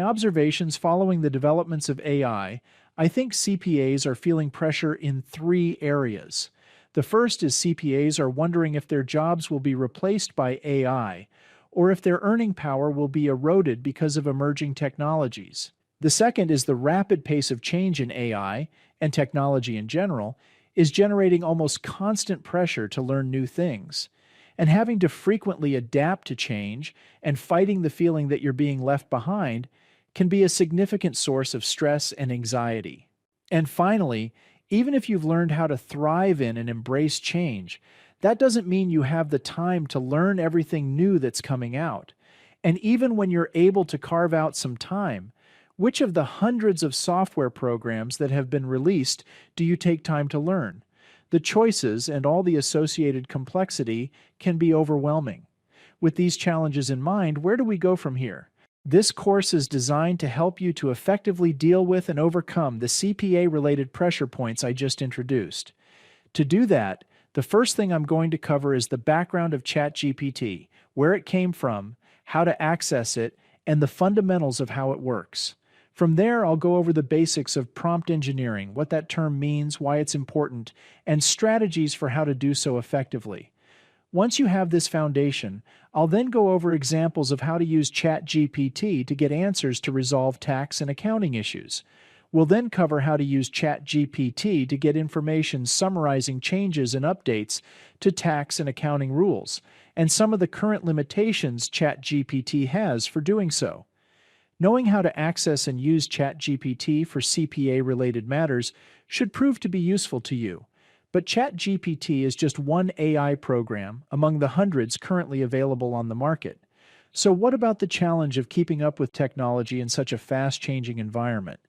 observations following the developments of I think CPAs are feeling pressure in three areas. The first is CPAs are wondering if their jobs will be replaced by AI, or if their earning power will be eroded because of emerging technologies. The second is the rapid pace of change in AI, and technology in general, is generating almost constant pressure to learn new things. And having to frequently adapt to change and fighting the feeling that you're being left behind can be a significant source of stress and anxiety. And finally, even if you've learned how to thrive in and embrace change, that doesn't mean you have the time to learn everything new that's coming out. And even when you're able to carve out some time, which of the hundreds of software programs that have been released do you take time to learn? The choices and all the associated complexity can be overwhelming. With these challenges in mind, where do we go from here? This course is designed to help you to effectively deal with and overcome the CPA-related pressure points I just introduced. To do that, the first thing I'm going to cover is the background of ChatGPT, where it came from, how to access it, and the fundamentals of how it works. From there, I'll go over the basics of prompt engineering, what that term means, why it's important, and strategies for how to do so effectively. Once you have this foundation, I'll then go over examples of how to use ChatGPT to get answers to resolve tax and accounting issues. We'll then cover how to use ChatGPT to get information summarizing changes and updates to tax and accounting rules, and some of the current limitations ChatGPT has for doing so. Knowing how to access and use ChatGPT for CPA-related matters should prove to be useful to you. But ChatGPT is just one AI program among the hundreds currently available on the market. So what about the challenge of keeping up with technology in such a fast-changing environment?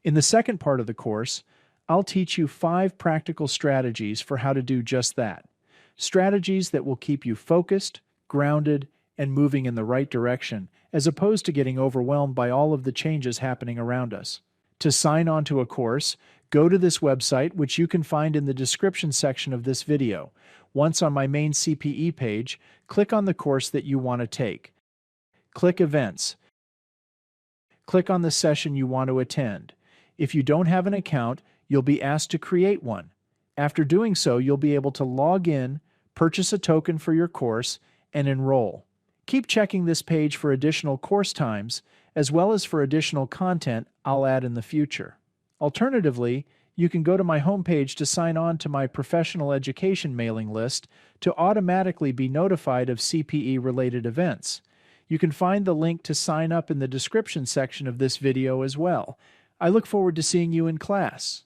In the second part of the course, I'll teach you 5 practical strategies for how to do just that. Strategies that will keep you focused, grounded, and moving in the right direction, as opposed to getting overwhelmed by all of the changes happening around us. To sign on to a course, go to this website, which you can find in the description section of this video. Once on my main CPE page, click on the course that you want to take. Click Events. Click on the session you want to attend. If you don't have an account, you'll be asked to create one. After doing so, you'll be able to log in, purchase a token for your course, and enroll. Keep checking this page for additional course times, as well as for additional content I'll add in the future. Alternatively, you can go to my homepage to sign on to my professional education mailing list to automatically be notified of CPE-related events. You can find the link to sign up in the description section of this video as well. I look forward to seeing you in class.